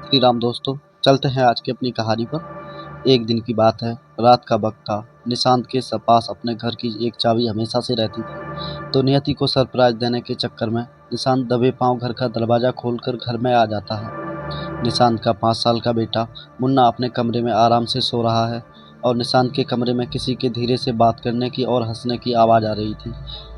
श्री राम दोस्तों, चलते हैं आज की अपनी कहानी पर। एक दिन की बात है, रात का वक्त था। निशांत के पास अपने घर की एक चाबी हमेशा से रहती थी, तो नियति को सरप्राइज देने के चक्कर में निशांत दबे पांव घर का दरवाज़ा खोलकर घर में आ जाता है। निशांत का 5 साल का बेटा मुन्ना अपने कमरे में आराम से सो रहा है और निशांत के कमरे में किसी के धीरे से बात करने की और हंसने की आवाज़ आ रही थी।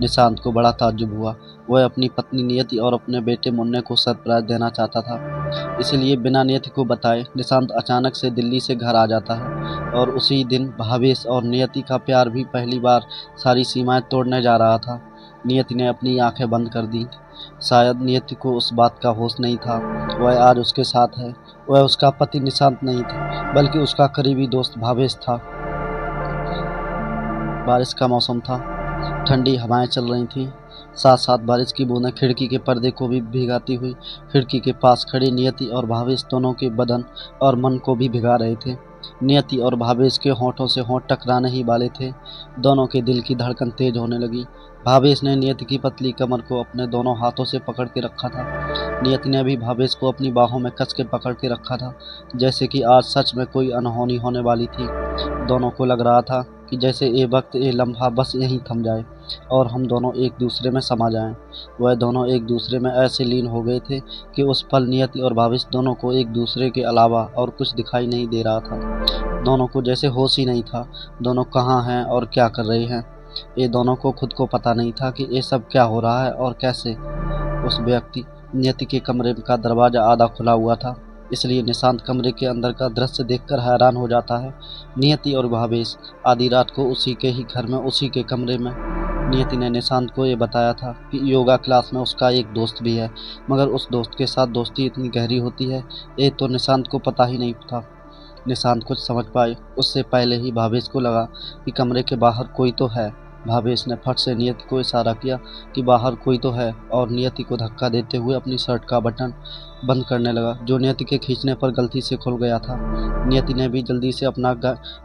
निशांत को बड़ा ताज्जुब हुआ। वह अपनी पत्नी नियति और अपने बेटे मुन्ने को सरप्राइज देना चाहता था, इसलिए बिना नियति को बताए निशांत अचानक से दिल्ली से घर आ जाता है और उसी दिन भावेश और नियति का प्यार भी पहली बार सारी सीमाएं तोड़ने जा रहा था। नियति ने अपनी आंखें बंद कर दी। शायद नियति को उस बात का होश नहीं था, वह आज उसके साथ है। वह उसका पति निशांत नहीं था, बल्कि उसका करीबी दोस्त भावेश था। बारिश का मौसम था, ठंडी हवाएं चल रही थीं, साथ साथ बारिश की बूंदें खिड़की के पर्दे को भी भिगाती हुई खिड़की के पास खड़ी नियति और भावेश दोनों के बदन और मन को भी भिगा रहे थे। नियति और भावेश के होंठों से होंठ टकराने ही वाले थे। दोनों के दिल की धड़कन तेज होने लगी। भावेश ने नियति की पतली कमर को अपने दोनों हाथों से पकड़ के रखा था। नियति ने भी भावेश को अपनी बाहों में कस के पकड़ के रखा था, जैसे कि आज सच में कोई अनहोनी होने वाली थी। दोनों को लग रहा था कि जैसे ये वक्त, ये लम्हा बस यहीं थम जाए और हम दोनों एक दूसरे में समा जाएं। वह दोनों एक दूसरे में ऐसे लीन हो गए थे कि उस पल नियति और भावेश दोनों को एक दूसरे के अलावा और कुछ दिखाई नहीं दे रहा था। दोनों को जैसे होश ही नहीं था, दोनों कहाँ हैं और क्या कर रहे हैं। ये दोनों को खुद को पता नहीं था कि ये सब क्या हो रहा है और कैसे। उस व्यक्ति नियति के कमरे का दरवाज़ा आधा खुला हुआ था, इसलिए निशांत कमरे के अंदर का दृश्य देखकर हैरान हो जाता है। नियति और भावेश आधी रात को उसी के ही घर में, उसी के कमरे में। नियति ने निशांत को ये बताया था कि योगा क्लास में उसका एक दोस्त भी है, मगर उस दोस्त के साथ दोस्ती इतनी गहरी होती है, ये तो निशांत को पता ही नहीं था। निशांत कुछ समझ पाए उससे पहले ही भावेश को लगा कि कमरे के बाहर कोई तो है। भावेश ने फट से नियति को इशारा किया कि बाहर कोई तो है और नियति को धक्का देते हुए अपनी शर्ट का बटन बंद करने लगा, जो नियति के खींचने पर गलती से खुल गया था। नियति ने भी जल्दी से अपना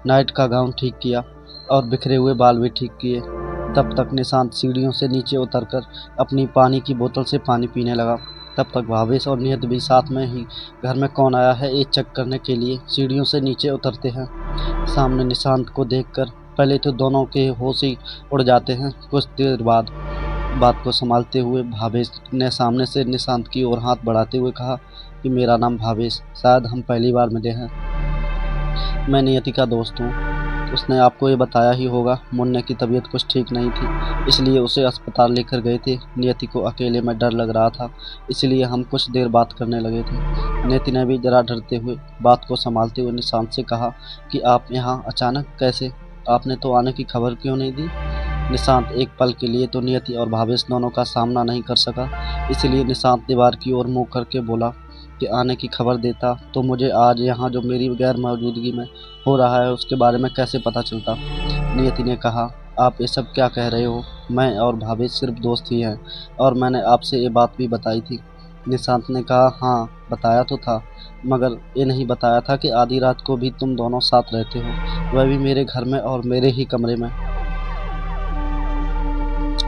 नाइट का गाउन ठीक किया और बिखरे हुए बाल भी ठीक किए। तब तक निशांत सीढ़ियों से नीचे उतरकर अपनी पानी की बोतल से पानी पीने लगा। तब तक भावेश और नियति भी साथ में ही घर में कौन आया है ये चेक करने के लिए सीढ़ियों से नीचे उतरते हैं। सामने निशांत को देखकर पहले तो दोनों के होश ही उड़ जाते हैं। कुछ देर बाद बात को संभालते हुए भावेश ने सामने से निशांत की ओर हाथ बढ़ाते हुए कहा कि मेरा नाम भावेश, शायद हम पहली बार मिले हैं। मैं नियति का दोस्त हूँ। उसने आपको ये बताया ही होगा, मुन्ने की तबीयत कुछ ठीक नहीं थी, इसलिए उसे अस्पताल लेकर गए थे। नियति को अकेले में डर लग रहा था, इसलिए हम कुछ देर बात करने लगे थे। नियति ने भी जरा डरते हुए बात को संभालते हुए निशांत से कहा कि आप यहाँ अचानक कैसे, आपने तो आने की खबर क्यों नहीं दी। निशांत एक पल के लिए तो नियति और भावेश दोनों का सामना नहीं कर सका, इसलिए निशांत दीवार की ओर मुँह करके बोला कि आने की खबर देता तो मुझे आज यहाँ जो मेरी गैर मौजूदगी में हो रहा है उसके बारे में कैसे पता चलता। नियति ने कहा, आप ये सब क्या कह रहे हो, मैं और भावेश सिर्फ दोस्त ही हैं और मैंने आपसे ये बात भी बताई थी। निशांत ने कहा, हाँ बताया तो था, मगर ये नहीं बताया था कि आधी रात को भी तुम दोनों साथ रहते हो, वह भी मेरे घर में और मेरे ही कमरे में।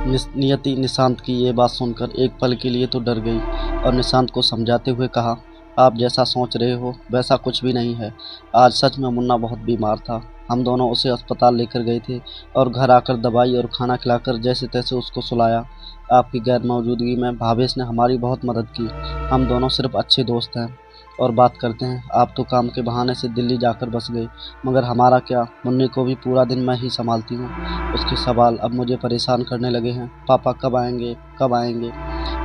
नियति निशांत की ये बात सुनकर एक पल के लिए तो डर गई और निशांत को समझाते हुए कहा, आप जैसा सोच रहे हो वैसा कुछ भी नहीं है। आज सच में मुन्ना बहुत बीमार था, हम दोनों उसे अस्पताल लेकर गए थे और घर आकर दवाई और खाना खिलाकर जैसे तैसे उसको सुलाया। आपकी गैर मौजूदगी में भावेश ने हमारी बहुत मदद की। हम दोनों सिर्फ अच्छे दोस्त हैं और बात करते हैं। आप तो काम के बहाने से दिल्ली जाकर बस गए, मगर हमारा क्या, मुन्ने को भी पूरा दिन मैं ही संभालती हूँ। उसके सवाल अब मुझे परेशान करने लगे हैं, पापा कब आएंगे कब आएंगे।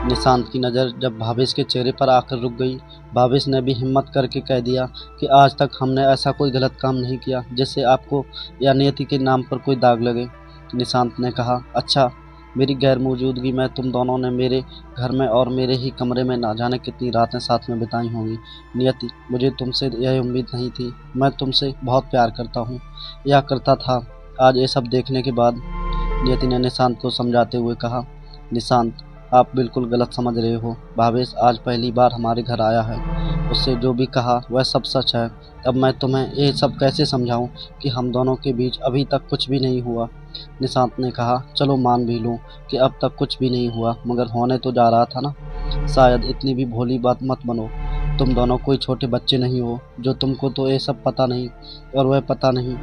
निशांत की नज़र जब भावेश के चेहरे पर आकर रुक गई, भावेश ने भी हिम्मत करके कह दिया कि आज तक हमने ऐसा कोई गलत काम नहीं किया जिससे आपको या नियति के नाम पर कोई दाग लगे। निशांत ने कहा, अच्छा, मेरी गैर मौजूदगी में तुम दोनों ने मेरे घर में और मेरे ही कमरे में ना जाने कितनी रातें साथ में बिताई होंगी। नियति, मुझे तुमसे यह उम्मीद नहीं थी। मैं तुमसे बहुत प्यार करता हूँ, या करता था। आज ये सब देखने के बाद नियति ने निशांत को समझाते हुए कहा, निशांत, आप बिल्कुल गलत समझ रहे हो। भावेश आज पहली बार हमारे घर आया है, उससे जो भी कहा वह सब सच है। अब मैं तुम्हें ये सब कैसे समझाऊं कि हम दोनों के बीच अभी तक कुछ भी नहीं हुआ। निशांत ने कहा, चलो मान भी लूँ कि अब तक कुछ भी नहीं हुआ, मगर होने तो जा रहा था ना। शायद इतनी भी भोली बात मत बनो। तुम दोनों कोई छोटे बच्चे नहीं हो जो तुमको तो ये सब पता नहीं और वह पता नहीं।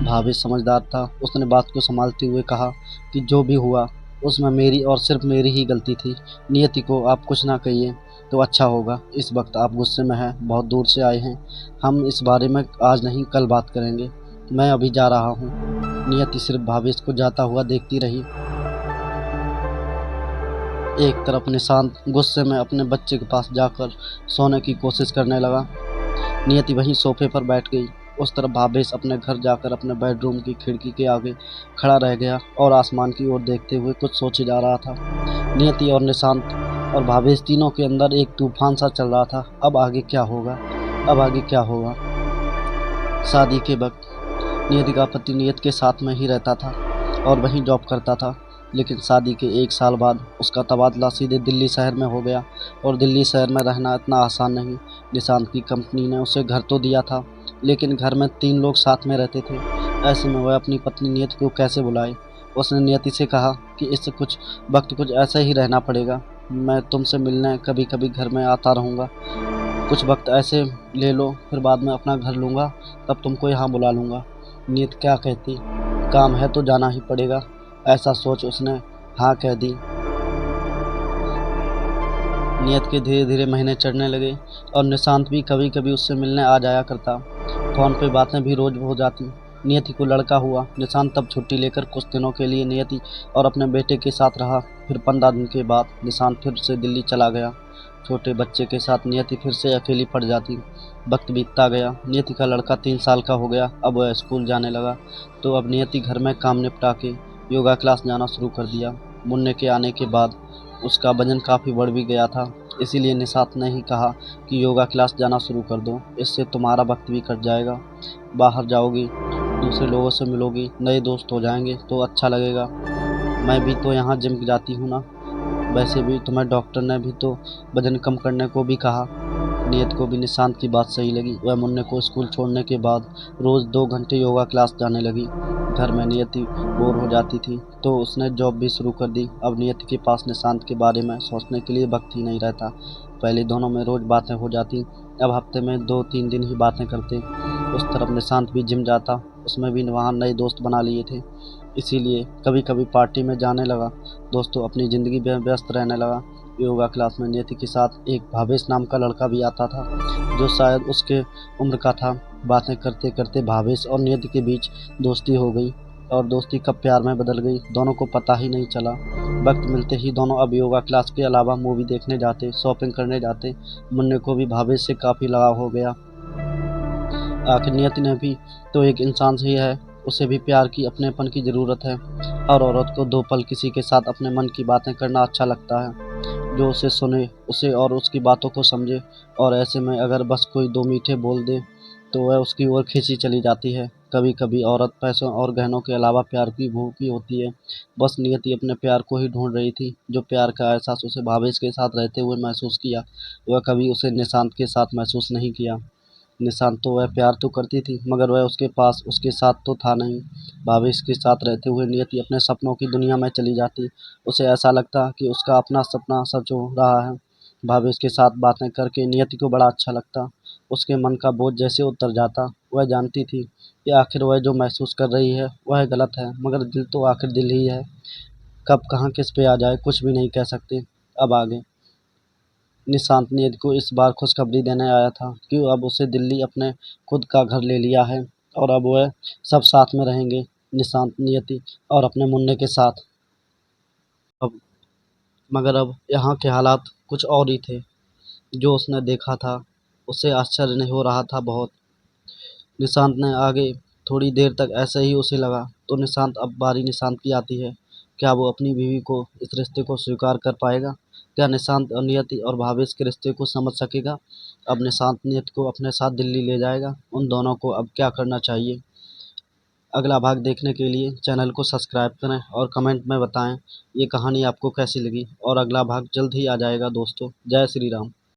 भावेश समझदार था, उसने बात को संभालते हुए कहा कि जो भी हुआ उसमें मेरी और सिर्फ मेरी ही गलती थी। नियति को आप कुछ ना कहिए तो अच्छा होगा। इस वक्त आप गुस्से में हैं, बहुत दूर से आए हैं। हम इस बारे में आज नहीं कल बात करेंगे। मैं अभी जा रहा हूँ। नियति सिर्फ भावेश को जाता हुआ देखती रही। एक तरफ निशांत गुस्से में अपने बच्चे के पास जाकर सोने की कोशिश करने लगा। नियति वहीं सोफे पर बैठ गई। उस तरफ भावेश अपने घर जाकर अपने बेडरूम की खिड़की के आगे खड़ा रह गया और आसमान की ओर देखते हुए कुछ सोचे जा रहा था। नियति और निशांत और भावेश तीनों के अंदर एक तूफान सा चल रहा था। अब आगे क्या होगा, अब आगे क्या होगा। शादी के वक्त नियति का पति नियत के साथ में ही रहता था और वहीं जॉब करता था, लेकिन शादी के 1 साल बाद उसका तबादला सीधे दिल्ली शहर में हो गया और दिल्ली शहर में रहना इतना आसान नहीं। निशांत की कंपनी ने उसे घर तो दिया था, लेकिन घर में 3 लोग साथ में रहते थे। ऐसे में वह अपनी पत्नी नियति को कैसे बुलाए। उसने नियति से कहा कि इससे कुछ वक्त कुछ ऐसा ही रहना पड़ेगा। मैं तुमसे मिलने कभी कभी घर में आता रहूँगा, कुछ वक्त ऐसे ले लो, फिर बाद में अपना घर लूँगा, तब तुमको यहाँ बुला लूँगा। नियति क्या कहती, काम है तो जाना ही पड़ेगा। ऐसा सोच उसने हाँ कह दी। नियत के धीरे धीरे महीने चढ़ने लगे और निशांत भी कभी कभी उससे मिलने आ जाया करता। फ़ोन पे बातें भी रोज हो जाती। नियति को लड़का हुआ। निशांत तब छुट्टी लेकर कुछ दिनों के लिए नियति और अपने बेटे के साथ रहा। फिर 15 दिन के बाद निशांत फिर से दिल्ली चला गया। छोटे बच्चे के साथ नियति फिर से अकेली पड़ जाती। वक्त बीतता गया। नियति का लड़का 3 साल का हो गया। अब वह स्कूल जाने लगा, तो अब नियति घर में काम निपटा के योगा क्लास जाना शुरू कर दिया। मुन्ने के आने के बाद उसका वजन काफ़ी बढ़ भी गया था, इसीलिए निशांत ने ही कहा कि योगा क्लास जाना शुरू कर दो, इससे तुम्हारा वक्त भी कट जाएगा। बाहर जाओगी, दूसरे लोगों से मिलोगी, नए दोस्त हो जाएंगे तो अच्छा लगेगा। मैं भी तो यहाँ जिम जाती हूँ ना। वैसे भी तुम्हें डॉक्टर ने भी तो वजन कम करने को भी कहा। नियत को भी निशांत की बात सही लगी। वह मुन्ने को स्कूल छोड़ने के बाद रोज़ 2 घंटे योगा क्लास जाने लगी। घर में नियति बोर हो जाती थी, तो उसने जॉब भी शुरू कर दी। अब नियति के पास निशांत के बारे में सोचने के लिए वक्त ही नहीं रहता। पहले दोनों में रोज़ बातें हो जाती, अब हफ्ते में 2-3 दिन ही बातें करते। उस तरफ निशांत भी जिम जाता, उसमें भी वहाँ नए दोस्त बना लिए थे, इसीलिए कभी कभी पार्टी में जाने लगा। दोस्तों अपनी ज़िंदगी में व्यस्त रहने लगा। योगा क्लास में नियति के साथ एक भावेश नाम का लड़का भी आता था, जो शायद उसके उम्र का था। बातें करते करते भावेश और नियति के बीच दोस्ती हो गई और दोस्ती कब प्यार में बदल गई दोनों को पता ही नहीं चला। वक्त मिलते ही दोनों अब योगा क्लास के अलावा मूवी देखने जाते, शॉपिंग करने जाते। मुन्ने को भी भावेश से काफ़ी लगाव हो गया। आखिर नियति ने भी तो एक इंसान से ही है, उसे भी प्यार की, अपनेपन की ज़रूरत है। हर औरत को 2 पल किसी के साथ अपने मन की बातें करना अच्छा लगता है, जो उसे सुने, उसे और उसकी बातों को समझे। और ऐसे में अगर बस कोई 2 मीठे बोल दे तो वह उसकी ओर खींची चली जाती है। कभी कभी औरत पैसों और गहनों के अलावा प्यार की भूखी होती है। बस नियति अपने प्यार को ही ढूंढ रही थी। जो प्यार का एहसास उसे भावेश के साथ रहते हुए महसूस किया, वह कभी उसे निशांत के साथ महसूस नहीं किया। निशांत तो वह प्यार तो करती थी, मगर वह उसके पास उसके साथ तो था नहीं। भावेश के साथ रहते हुए नियति अपने सपनों की दुनिया में चली जाती। उसे ऐसा लगता कि उसका अपना सपना सच हो रहा है। भावेश के साथ बातें करके नियति को बड़ा अच्छा लगता। उसके मन का बोझ जैसे उतर जाता। वह जानती थी कि आखिर वह जो महसूस कर रही है वह गलत है, मगर दिल तो आखिर दिल ही है। कब कहाँ किस पे आ जाए कुछ भी नहीं कह सकते। अब आगे निशांत नियति को इस बार खुशखबरी देने आया था कि अब उसे दिल्ली अपने खुद का घर ले लिया है और अब वह सब साथ में रहेंगे, निशांत, नियति और अपने मुन्ने के साथ। अब मगर अब यहाँ के हालात कुछ और ही थे। जो उसने देखा था उसे आश्चर्य नहीं हो रहा था बहुत। निशांत ने आगे थोड़ी देर तक ऐसे ही उसे लगा, तो निशांत अब बारी निशांत की आती है। क्या वो अपनी बीवी को इस रिश्ते को स्वीकार कर पाएगा? क्या निशांत और नियति और भावेश के रिश्ते को समझ सकेगा? अब निशांत नियति को अपने साथ दिल्ली ले जाएगा। उन दोनों को अब क्या करना चाहिए? अगला भाग देखने के लिए चैनल को सब्सक्राइब करें और कमेंट में बताएं ये कहानी आपको कैसी लगी। और अगला भाग जल्द ही आ जाएगा दोस्तों। जय श्री राम।